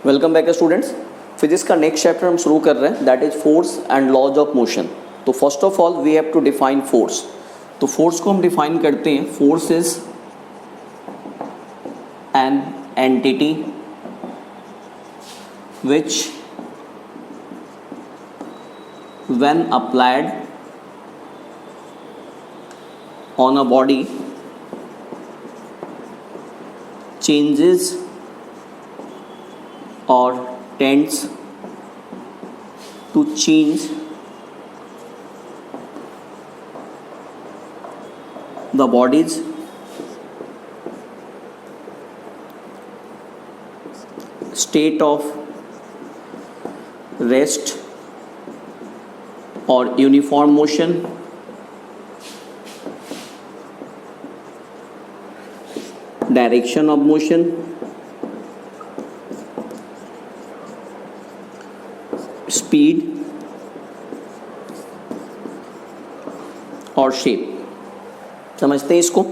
Welcome back students. Physics का next chapter हम शुरू कर रहे हैं, that is force and laws of motion. तो first of all we have to define force. तो फोर्स को हम डिफाइन करते हैं, force is an entity which when applied on a body changes or tends to change the body's state of rest or uniform motion, direction of motion, speed और shape. समझते हैं इसको।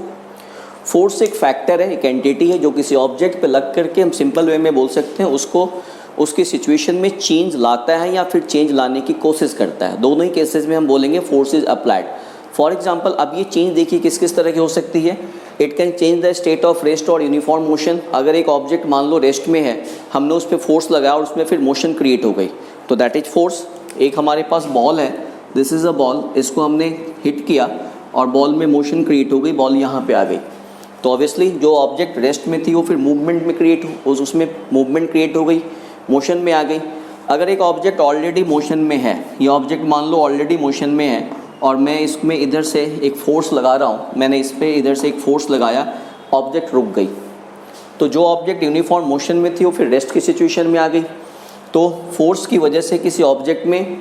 Force एक factor है, एक entity है जो किसी ऑब्जेक्ट पे लग करके हम सिंपल वे में बोल सकते हैं उसको उसकी सिचुएशन में चेंज लाता है या फिर चेंज लाने की कोशिश करता है। दोनों ही केसेस में हम बोलेंगे force is applied. For example अब ये चेंज देखिए किस किस तरह की हो सकती है। It can change the state of rest और यूनिफॉर्म मोशन। अगर एक ऑब्जेक्ट मान लो रेस्ट में है, हमने उस पर फोर्स लगाया और उसमें फिर मोशन क्रिएट हो गई, तो दैट इज फोर्स। एक हमारे पास बॉल है, दिस इज़ अ बॉल, इसको हमने हिट किया और बॉल में मोशन क्रिएट हो गई, बॉल यहाँ पे आ गई। तो ऑब्वियसली जो ऑब्जेक्ट रेस्ट में थी वो फिर मूवमेंट में उसमें मूवमेंट क्रिएट हो गई, मोशन में आ गई। अगर एक ऑब्जेक्ट ऑलरेडी मोशन में है, ये ऑब्जेक्ट मान लो ऑलरेडी मोशन में है और मैं इसमें इधर से एक फोर्स लगा रहा हूँ, मैंने इस पर इधर से एक फोर्स लगाया, ऑब्जेक्ट रुक गई, तो जो ऑब्जेक्ट यूनिफॉर्म मोशन में थी वो फिर रेस्ट की सिचुएशन में आ गई। तो फोर्स की वजह से किसी ऑब्जेक्ट में,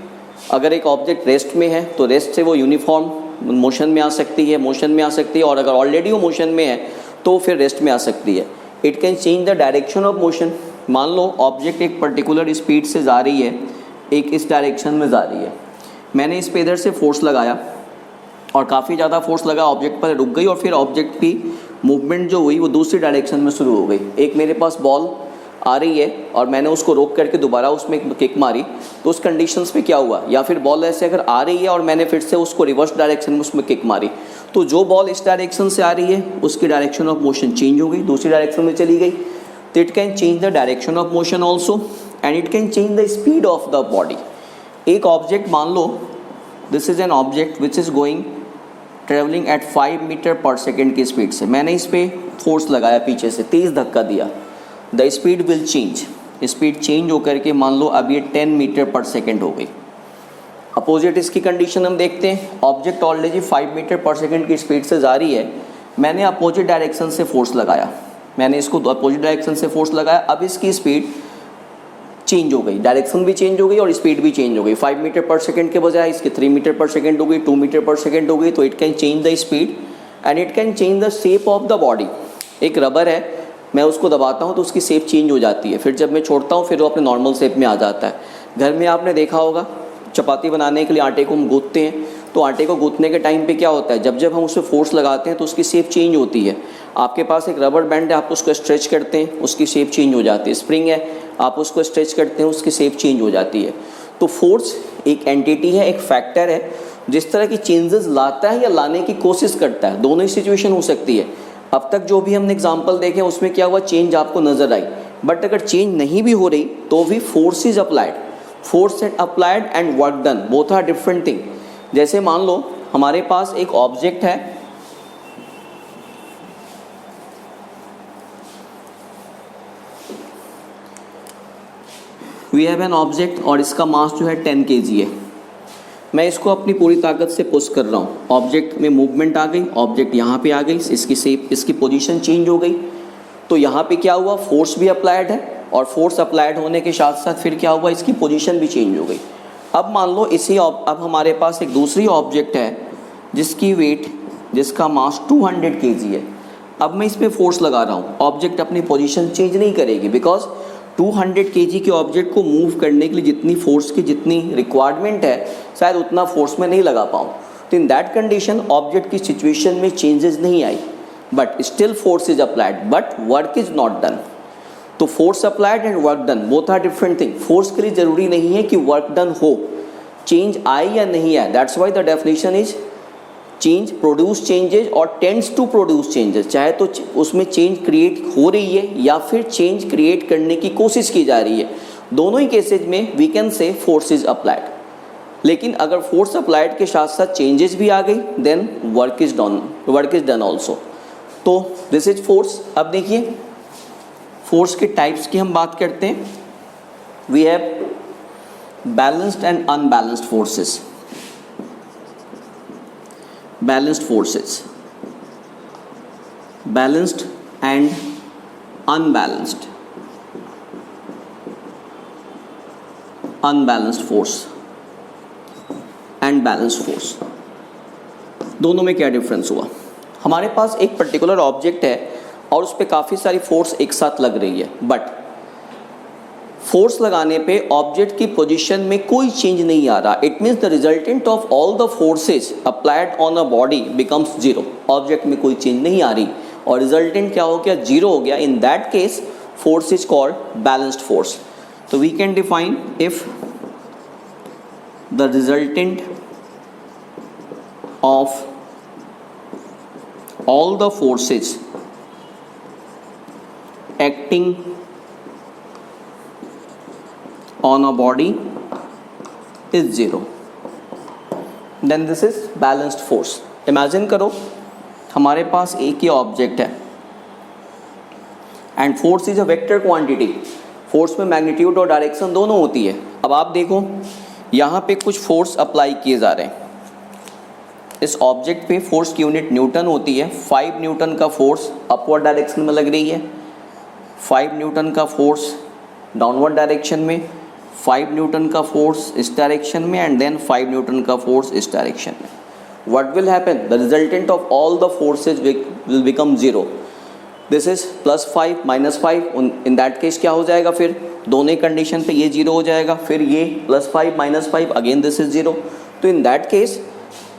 अगर एक ऑब्जेक्ट रेस्ट में है तो रेस्ट से वो यूनिफॉर्म मोशन में आ सकती है, और अगर ऑलरेडी वो मोशन में है तो फिर रेस्ट में आ सकती है। It can change the direction of motion. मान लो ऑब्जेक्ट एक पर्टिकुलर स्पीड से जा रही है, एक इस डायरेक्शन में जा रही है, मैंने इस पे इधर से फोर्स लगाया और काफ़ी ज़्यादा फोर्स लगा, ऑब्जेक्ट पर रुक गई और फिर ऑब्जेक्ट की मूवमेंट जो हुई वो दूसरी डायरेक्शन में शुरू हो गई। एक मेरे पास बॉल आ रही है और मैंने उसको रोक करके दोबारा उसमें किक मारी, तो उस कंडीशंस पे क्या हुआ, या फिर बॉल ऐसे अगर आ रही है और मैंने फिर से उसको रिवर्स डायरेक्शन में उसमें किक मारी, तो जो बॉल इस डायरेक्शन से आ रही है उसकी डायरेक्शन ऑफ मोशन चेंज हो गई, दूसरी डायरेक्शन में चली गई। तो it can change the direction of motion also and it can change the speed of the body. एक ऑब्जेक्ट मान लो, this is an object which is going travelling at 5 metre per second की speed से, मैंने इस पर force लगाया, पीछे से तेज़ धक्का दिया, the speed will change, speed change होकर के मान लो अब ये 10 मीटर पर सेकेंड हो गई। अपोजिट इसकी कंडीशन हम देखते हैं, object already 5 metre per second की स्पीड से जा रही है, मैंने अपोजिट डायरेक्शन से फोर्स लगाया, मैंने इसको अपोजिट डायरेक्शन से फोर्स लगाया, अब इसकी स्पीड चेंज हो गई, डायरेक्शन भी चेंज हो गई और स्पीड भी चेंज हो गई। 5 मीटर पर सेकेंड के बजाय इसकी 3 मीटर पर सेकेंड हो गई, 2 मीटर पर सेकेंड हो गई। तो it can change the speed and it can change the shape of the body. एक रबर है, मैं उसको दबाता हूँ तो उसकी शेप चेंज हो जाती है, फिर जब मैं छोड़ता हूँ फिर वो अपने नॉर्मल शेप में आ जाता है। घर में आपने देखा होगा चपाती बनाने के लिए आटे को हम गूंथते हैं, तो आटे को गूंथने के टाइम पे क्या होता है, जब जब हम उससे फोर्स लगाते हैं तो उसकी शेप चेंज होती है। आपके पास एक रबर बैंड है, आप उसको स्ट्रेच करते हैं, उसकी शेप चेंज हो जाती है। स्प्रिंग है, आप उसको स्ट्रेच करते हैं, उसकी शेप चेंज हो जाती है। तो फोर्स एक एंटिटी है, एक फैक्टर है, जिस तरह की चेंजेस लाता है या लाने की कोशिश करता है। दोनों ही सिचुएशन हो सकती है। अब तक जो भी हमने एग्जाम्पल देखे उसमें क्या हुआ, चेंज आपको नजर आई, बट अगर चेंज नहीं भी हो रही तो भी force is applied. Force and applied and work done both are different thing. जैसे मान लो हमारे पास एक ऑब्जेक्ट है, वी हैव एन ऑब्जेक्ट और इसका मास जो है 10 kg है, मैं इसको अपनी पूरी ताकत से पुश कर रहा हूँ, ऑब्जेक्ट में मूवमेंट आ गई, ऑब्जेक्ट यहाँ पे आ गई, इसकी शेप, इसकी पोजीशन चेंज हो गई। तो यहाँ पे क्या हुआ, फोर्स भी अप्लाइड है और फोर्स अप्लाइड होने के साथ साथ फिर क्या हुआ, इसकी पोजीशन भी चेंज हो गई। अब मान लो अब हमारे पास एक दूसरी ऑब्जेक्ट है जिसकी वेट, जिसका मास 200 kg है। अब मैं इस पर फोर्स लगा रहा हूँ, ऑब्जेक्ट अपनी पोजीशन चेंज नहीं करेगी, बिकॉज 200 kg के ऑब्जेक्ट को मूव करने के लिए जितनी फोर्स की जितनी रिक्वायरमेंट है शायद उतना फोर्स में नहीं लगा पाऊँ। तो इन दैट कंडीशन ऑब्जेक्ट की सिचुएशन में चेंजेस नहीं आई, but still force is applied, but work is not done. तो force applied and work done both are different thing. Force के लिए जरूरी नहीं है कि वर्क डन हो, चेंज आए या नहीं आए, that's why the definition is change produce changes और टेंड्स टू प्रोड्यूस चेंजेस। चाहे तो उसमें चेंज क्रिएट हो रही है या फिर चेंज क्रिएट करने की कोशिश की जा रही है, दोनों ही केसेज में we can say force is applied. लेकिन अगर फोर्स अप्लाइड के साथ साथ चेंजेस भी आ गई then work is done also. तो दिस इज फोर्स। अब देखिए फोर्स के टाइप्स की हम बात करते हैं। We have balanced and unbalanced forces. Balanced forces, balanced and unbalanced force and balanced force, दोनों में क्या डिफरेंस हुआ? हमारे पास एक पर्टिकुलर ऑब्जेक्ट है और उस पर काफ़ी सारी फोर्स एक साथ लग रही है, बट फोर्स लगाने पे ऑब्जेक्ट की पोजीशन में कोई चेंज नहीं आ रहा। It means the resultant of all the forces applied on a body becomes zero. Object में कोई चेंज नहीं आ रही और रिजल्टेंट क्या हो गया? जीरो हो गया। In that case force is called balanced force. तो we can define if the resultant of all the forces acting on a body is zero, then this is balanced force. Imagine करो हमारे पास एक ही object है and force is a vector quantity. Force में magnitude और direction दोनों होती है। अब आप देखो यहाँ पे कुछ फोर्स अप्लाई किए जा रहे हैं। इस ऑब्जेक्ट पे फोर्स की यूनिट न्यूटन होती है। 5 न्यूटन का फोर्स अपवर्ड डायरेक्शन में लग रही है, 5 न्यूटन का फोर्स डाउनवर्ड डायरेक्शन में, 5 न्यूटन का फोर्स इस डायरेक्शन में एंड देन 5 न्यूटन का फोर्स इस डायरेक्शन में। What will happen? The resultant of all the forces will become zero. This is +5 -5। In that case क्या हो जाएगा? फिर दोनों कंडीशन पे ये जीरो हो जाएगा, फिर ये +5 -5 अगेन दिस इज जीरो। तो इन दैट केस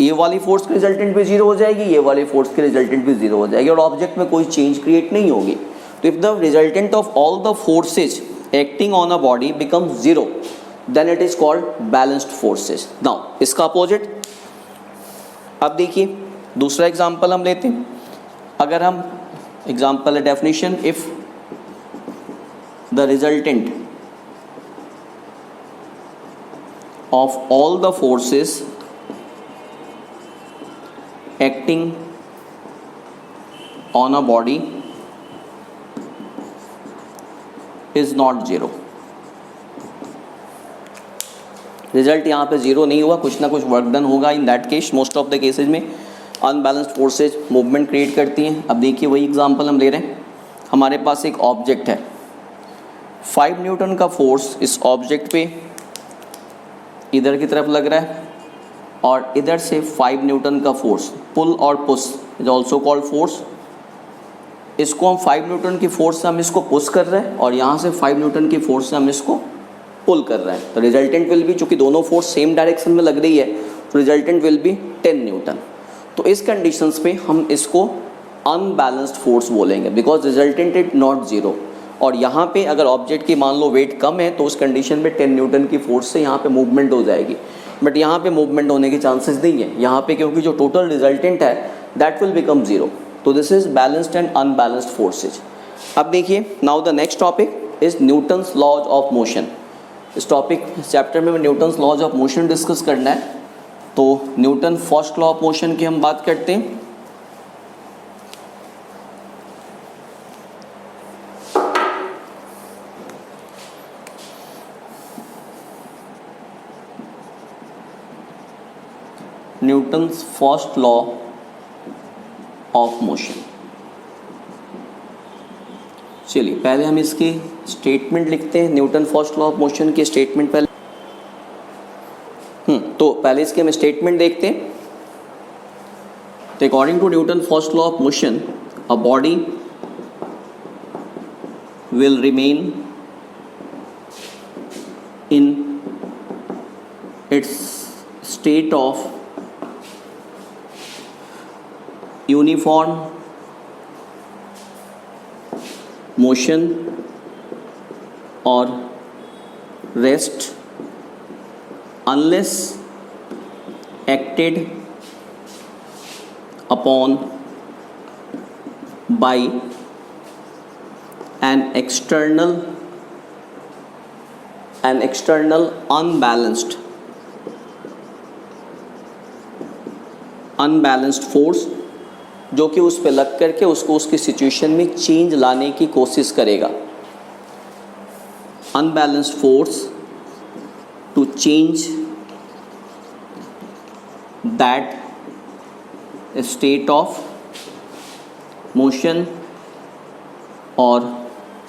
ये वाली फोर्स की रिजल्टेंट भी जीरो हो जाएगी, ये वाली फोर्स की रिजल्टेंट भी जीरो हो जाएगी और ऑब्जेक्ट में कोई चेंज क्रिएट नहीं होगी। तो if the resultant of all the forces acting on a body becomes zero, then it is called balanced forces. Now इसका अपोजिट अब देखिए दूसरा एग्जांपल हम लेते हैं। अगर हम एग्जांपल है definition, if the resultant of all the forces acting on a body is not zero. Result यहाँ पे जीरो नहीं हुआ, कुछ ना कुछ वर्क डन होगा। इन that case most of the cases में अनबैलेंस्ड फोर्सेज मूवमेंट क्रिएट करती हैं। अब देखिए वही एग्जांपल हम ले रहे हैं। हमारे पास एक ऑब्जेक्ट है, 5 न्यूटन का फोर्स इस ऑब्जेक्ट पे इधर की तरफ लग रहा है और इधर से 5 न्यूटन का फोर्स पुल और push is also called force. इसको हम 5 न्यूटन की फोर्स से हम इसको पुश कर रहे हैं और यहाँ से 5 न्यूटन की फोर्स से हम इसको पुल कर रहे हैं। तो रिजल्टेंट विल बी, चूँकि दोनों फोर्स सेम डायरेक्शन में लग रही है, तो रिजल्टेंट विल बी 10 न्यूटन। तो इस कंडीशंस पे हम इसको अनबैलेंस्ड फोर्स बोलेंगे because resultant is not zero. और यहाँ पे अगर ऑब्जेक्ट की मान लो वेट कम है तो उस कंडीशन में 10 न्यूटन की फोर्स से यहाँ पे मूवमेंट हो जाएगी, बट यहाँ पे मूवमेंट होने के चांसेस नहीं है यहाँ पे, क्योंकि जो टोटल रिजल्टेंट है दैट विल बिकम जीरो। तो this is balanced and unbalanced forces. अब देखिए now the next topic is Newton's laws of motion. इस टॉपिक चैप्टर में Newton's laws of motion discuss करना है। तो Newton first law of motion की हम बात करते हैं। Newton's first law of motion. चलिए पहले हम इसकी स्टेटमेंट लिखते हैं। Newton first law of motion की स्टेटमेंट पहले तो पहले इसके हम स्टेटमेंट देखते हैं। तो according to Newton first law of motion, a body will remain in its state of uniform motion or rest unless acted upon by an external unbalanced force, जो कि उस पे लग करके उसको उसकी सिचुएशन में चेंज लाने की कोशिश करेगा. Unbalanced force to change that state of motion और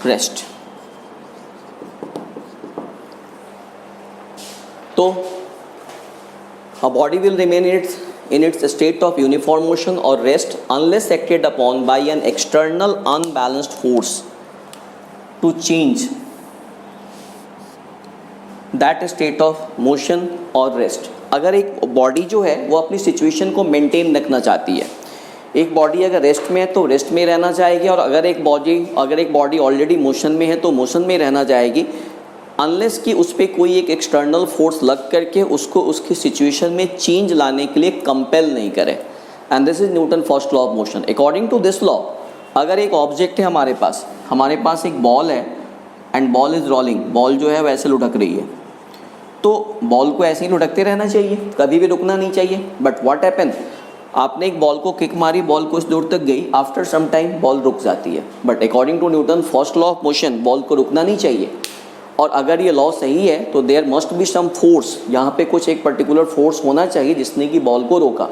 रेस्ट. तो a body will remain in its state of uniform motion or rest unless acted upon by an external unbalanced force to change that state of motion or rest. अगर एक body जो है वो अपनी situation को maintain रखना चाहती है, एक बॉडी अगर रेस्ट में है तो रेस्ट में रहना चाहेगी, और अगर एक बॉडी ऑलरेडी मोशन में है तो मोशन में रहना चाहेगी, अनलेस कि उस पर कोई एक एक्सटर्नल फोर्स लग करके उसको उसकी सिचुएशन में चेंज लाने के लिए कंपेल नहीं करे. And this is Newton first law of motion. According to this law, अगर एक ऑब्जेक्ट है हमारे पास एक बॉल है and ball is rolling, ball जो है वैसे लुढ़क रही है, तो बॉल को ऐसे ही लुढ़कते रहना चाहिए, कभी भी रुकना नहीं चाहिए. बट व्हाट हैपन, आपने एक बॉल को किक मारी, बॉल कुछ दूर तक गई, आफ्टर सम टाइम बॉल रुक जाती है. But according to Newton first law of motion ball को रुकना नहीं चाहिए. और अगर ये लॉ सही है तो there must be some force, यहाँ पे कुछ एक पर्टिकुलर फोर्स होना चाहिए जिसने कि बॉल को रोका.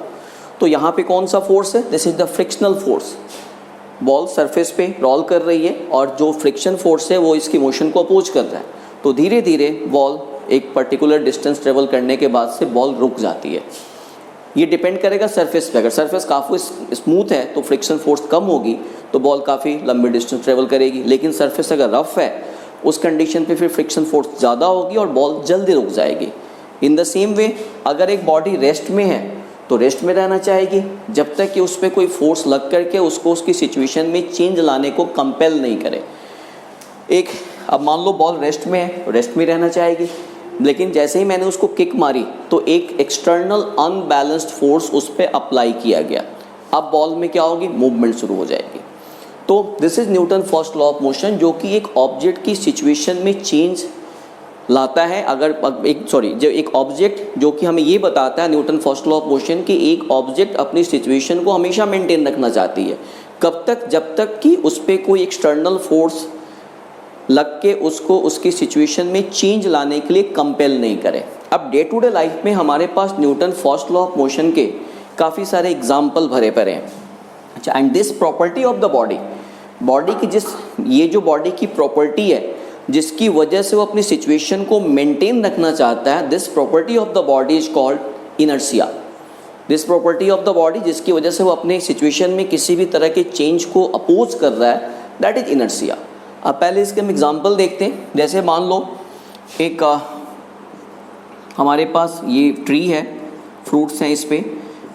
तो यहाँ पे कौन सा फोर्स है? This is the frictional force. Ball surface पे रोल कर रही है और जो फ्रिक्शन फोर्स है वो इसकी मोशन को अपोज कर रहा है. तो धीरे धीरे बॉल एक पर्टिकुलर डिस्टेंस ट्रेवल करने के बाद से बॉल रुक जाती है. ये डिपेंड करेगा सरफेस पे. अगर सरफेस काफ़ी स्मूथ है तो फ्रिक्शन फोर्स कम होगी तो बॉल काफ़ी लंबी डिस्टेंस ट्रेवल करेगी. लेकिन सरफेस अगर रफ है उस कंडीशन पे फिर फ्रिक्शन फोर्स ज़्यादा होगी और बॉल जल्दी रुक जाएगी. इन द सेम वे अगर एक बॉडी रेस्ट में है तो रेस्ट में रहना चाहेगी जब तक कि उस पर कोई फोर्स लग करके उसको उसकी सिचुएशन में चेंज लाने को कंपेल नहीं करे. अब मान लो बॉल रेस्ट में है, रेस्ट में रहना चाहेगी, लेकिन जैसे ही मैंने उसको किक मारी तो एक एक्सटर्नल अनबैलेंस्ड फोर्स उस पर अप्लाई किया गया. अब बॉल में क्या होगी? मूवमेंट शुरू हो जाएगी. तो this is Newton first law of motion, जो कि एक ऑब्जेक्ट की सिचुएशन में चेंज लाता है. जो एक ऑब्जेक्ट जो कि हमें ये बताता है Newton first law of motion कि एक ऑब्जेक्ट अपनी सिचुएशन को हमेशा मेंटेन रखना चाहती है. कब तक? जब तक कि उस पर कोई एक्सटर्नल फोर्स लग के उसको उसकी सिचुएशन में चेंज लाने के लिए कंपेल नहीं करे. अब डे टू डे लाइफ में हमारे पास Newton first law of motion के काफ़ी सारे एग्जाम्पल भरे पड़े हैं. अच्छा, and this property of the body की ये जो बॉडी की प्रॉपर्टी है जिसकी वजह से वो अपनी सिचुएशन को मेंटेन रखना चाहता है, this property of the body is called inertia. This property of the body जिसकी वजह से वो अपने सिचुएशन में किसी भी तरह के चेंज को अपोज कर रहा है, दैट इज इनर्शिया. अब पहले इसके हम एग्जांपल देखते हैं. जैसे मान लो एक हमारे पास ये ट्री है, फ्रूट्स हैं इस पर.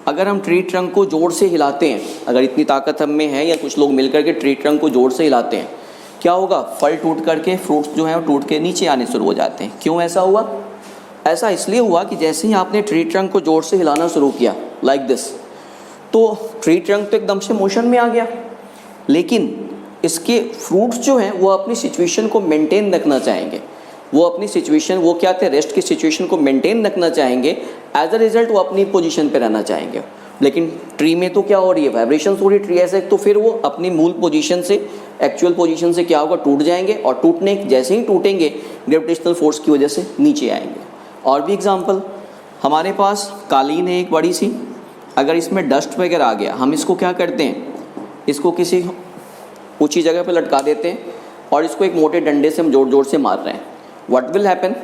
अगर हम ट्री ट्रंक को जोर से हिलाते हैं, अगर इतनी ताकत हम में है या कुछ लोग मिलकर के ट्री ट्रंक को जोर से हिलाते हैं, क्या होगा? फल टूट करके फ्रूट्स जो हैं वो टूट के नीचे आने शुरू हो जाते हैं. क्यों ऐसा हुआ? ऐसा इसलिए हुआ कि जैसे ही आपने ट्री ट्रंक को जोर से हिलाना शुरू किया लाइक दिस, तो ट्री ट्रंक तो एकदम से मोशन में आ गया, लेकिन इसके फ्रूट्स जो हैं वो अपनी सिचुएशन को मेंटेन रखना चाहेंगे. वो अपनी सिचुएशन, वो क्या थे, रेस्ट की सिचुएशन को मेंटेन रखना चाहेंगे. एज अ रिजल्ट वो अपनी पोजीशन पे रहना चाहेंगे. लेकिन ट्री में तो क्या हो रही है? वाइब्रेशन हो रही है ट्री ऐसे, तो फिर वो अपनी मूल पोजीशन से, एक्चुअल पोजीशन से क्या होगा? टूट जाएंगे. और टूटने जैसे ही टूटेंगे ग्रेविटेशनल फोर्स की वजह से नीचे आएंगे. और भी एग्जाम्पल, हमारे पास कालीन है एक बड़ी सी, अगर इसमें डस्ट वगैरह आ गया, हम इसको क्या करते हैं? इसको किसी ऊंची जगह पे लटका देते हैं और इसको एक मोटे डंडे से हम जोर जोर से मार रहे हैं. What will happen?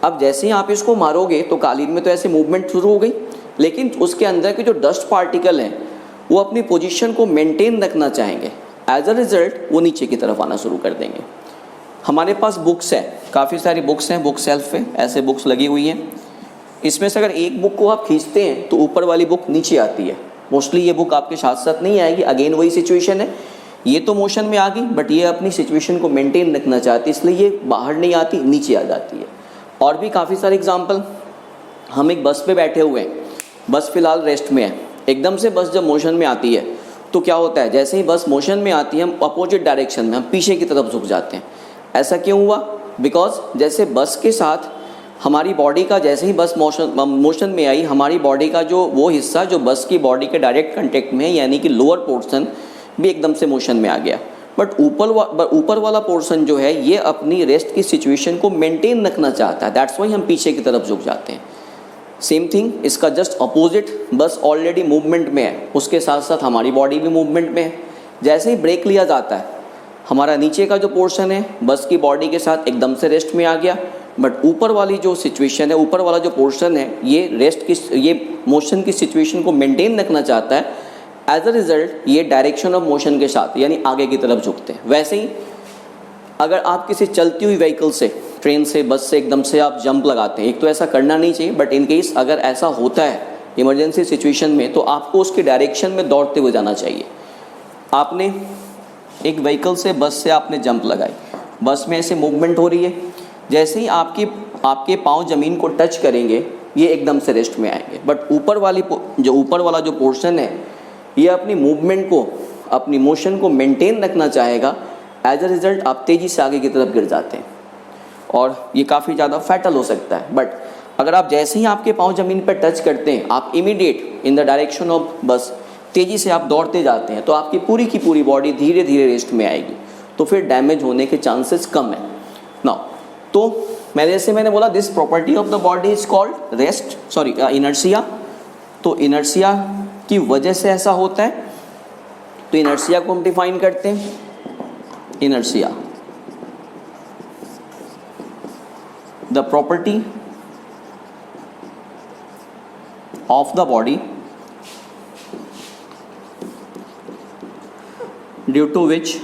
अब जैसे ही आप इसको मारोगे तो कालीन में तो ऐसे मूवमेंट शुरू हो गई, लेकिन उसके अंदर के जो डस्ट पार्टिकल हैं वो अपनी पोजीशन को मेंटेन रखना चाहेंगे. एज अ रिजल्ट वो नीचे की तरफ आना शुरू कर देंगे. हमारे पास बुक्स हैं, काफ़ी सारी बुक्स हैं, बुक सेल्फ पे ऐसे बुक्स लगी हुई हैं. इसमें से अगर एक बुक को आप खींचते हैं तो ऊपर वाली बुक नीचे आती है. मोस्टली ये बुक आपके साथ साथ नहीं आएगी. अगेन वही सिचुएशन है ये तो मोशन में आ गई बट ये अपनी सिचुएशन को मेंटेन रखना चाहती है, इसलिए ये बाहर नहीं आती, नीचे आ जाती है। और भी काफ़ी सारे एग्जांपल, हम एक बस पे बैठे हुए हैं, बस फिलहाल रेस्ट में है, एकदम से बस जब मोशन में आती है तो क्या होता है, जैसे ही बस मोशन में आती है हम अपोजिट डायरेक्शन में, हम पीछे की तरफ झुक जाते हैं। ऐसा क्यों हुआ? बिकॉज जैसे बस के साथ हमारी बॉडी का, जैसे ही बस मोशन में आई, हमारी बॉडी का जो वो हिस्सा जो बस की बॉडी के डायरेक्ट कांटेक्ट में है, यानी कि लोअर पोर्शन भी एकदम से मोशन में आ गया। बट ऊपर वाला पोर्शन जो है ये अपनी रेस्ट की सिचुएशन को मेंटेन रखना चाहता है, दैट्स वाई हम पीछे की तरफ झुक जाते हैं। सेम थिंग इसका जस्ट अपोजिट, बस ऑलरेडी मूवमेंट में है, उसके साथ साथ हमारी बॉडी भी मूवमेंट में है। जैसे ही ब्रेक लिया जाता है, हमारा नीचे का जो पोर्शन है बस की बॉडी के साथ एकदम से रेस्ट में आ गया, बट ऊपर वाली जो सिचुएशन है, ऊपर वाला जो पोर्शन है, ये रेस्ट की, ये मोशन की सिचुएशन को मेंटेन रखना चाहता है। एज अ रिजल्ट ये डायरेक्शन ऑफ मोशन के साथ यानी आगे की तरफ झुकते हैं। वैसे ही अगर आप किसी चलती हुई व्हीकल से, ट्रेन से, बस से एकदम से आप जंप लगाते हैं, एक तो ऐसा करना नहीं चाहिए, बट इन केस अगर ऐसा होता है इमरजेंसी सिचुएशन में, तो आपको उसकी डायरेक्शन में दौड़ते हुए जाना चाहिए। आपने एक व्हीकल से, बस से आपने जंप लगाई, बस में ऐसे मूवमेंट हो रही है, जैसे ही आपके पाँव ज़मीन को टच करेंगे ये एकदम से रेस्ट में आएंगे। बट ऊपर वाला जो पोर्शन है ये अपनी मूवमेंट को, अपनी मोशन को मेंटेन रखना चाहेगा। एज अ रिजल्ट आप तेज़ी से आगे की तरफ गिर जाते हैं और ये काफ़ी ज़्यादा फैटल हो सकता है। बट अगर आप जैसे ही आपके पाँव ज़मीन पर टच करते हैं, आप immediate in the direction of बस तेज़ी से आप दौड़ते जाते हैं, तो आपकी पूरी की पूरी बॉडी धीरे धीरे रेस्ट में आएगी, तो फिर डैमेज होने के चांसेस कम है। नाउ तो मैंने बोला this property of the body is called inertia. तो इनर्शिया की वजह से ऐसा होता है, तो इनर्शिया को हम डिफाइन करते हैं। Inertia, the property of the body due to which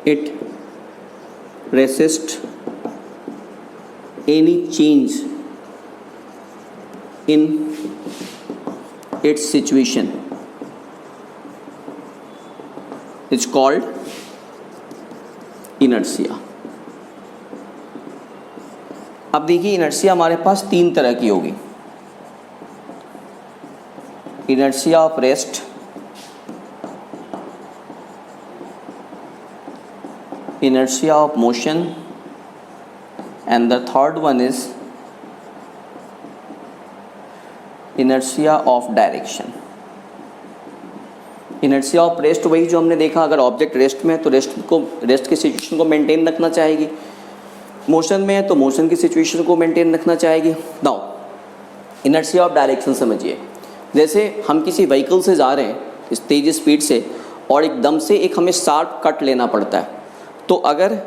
it resists any change in its situation is called inertia। अब देखिए इनर्शिया हमारे पास तीन तरह की होगी, inertia of rest, inertia of motion, and the third one is inertia of direction। inertia of rest वही जो हमने देखा, अगर ऑब्जेक्ट रेस्ट में है तो रेस्ट की सिचुएशन को मेंटेन रखना चाहेगी, मोशन में है तो मोशन की सिचुएशन को मेंटेन रखना चाहेगी। नाउ इनर्शिया ऑफ डायरेक्शन समझिए, जैसे हम किसी व्हीकल से जा रहे हैं इस तेज स्पीड से और एकदम से एक हमें शार्प कट लेना पड़ता है, तो अगर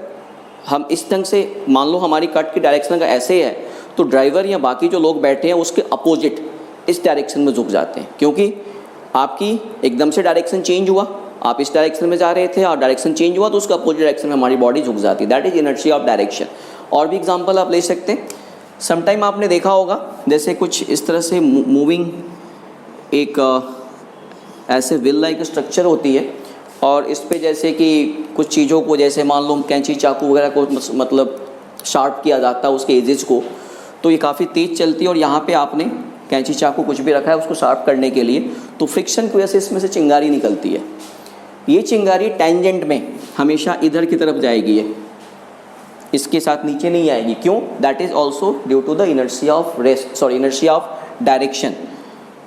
हम इस ढंग से, मान लो हमारी कट की डायरेक्शन अगर ऐसे है, तो ड्राइवर या बाकी जो लोग बैठे हैं उसके अपोजिट इस डायरेक्शन में झुक जाते हैं, क्योंकि आपकी एकदम से डायरेक्शन चेंज हुआ, आप इस डायरेक्शन में जा रहे थे और डायरेक्शन चेंज हुआ तो उसका अपोजिट डायरेक्शन में हमारी बॉडी झुक जाती है। That is inertia of direction. और भी एग्जांपल आप ले सकते हैं, समटाइम आपने देखा होगा जैसे कुछ इस तरह से मूविंग एक ऐसे व्हील लाइक स्ट्रक्चर होती है और इस पे जैसे कि कुछ चीज़ों को, जैसे मान लो कैंची चाकू वगैरह को मतलब शार्प किया जाता है उसके एजेस को, तो ये काफ़ी तेज़ चलती है और यहाँ पे आपने कैंची चाकू कुछ भी रखा है उसको शार्प करने के लिए, तो फ्रिक्शन की वजह से इसमें से चिंगारी निकलती है। ये चिंगारी टेंजेंट में हमेशा इधर की तरफ जाएगी, ये इसके साथ नीचे नहीं आएगी। क्यों? That is also due to the inertia of direction.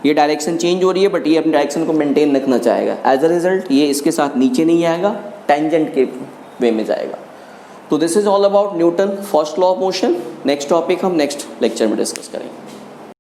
ये डायरेक्शन चेंज हो रही है बट ये अपनी डायरेक्शन को मेंटेन रखना चाहेगा। एज अ रिजल्ट ये इसके साथ नीचे नहीं आएगा, टेंजेंट के वे में जाएगा। तो this is all about Newton first law of motion. Next topic हम नेक्स्ट लेक्चर में डिस्कस करेंगे।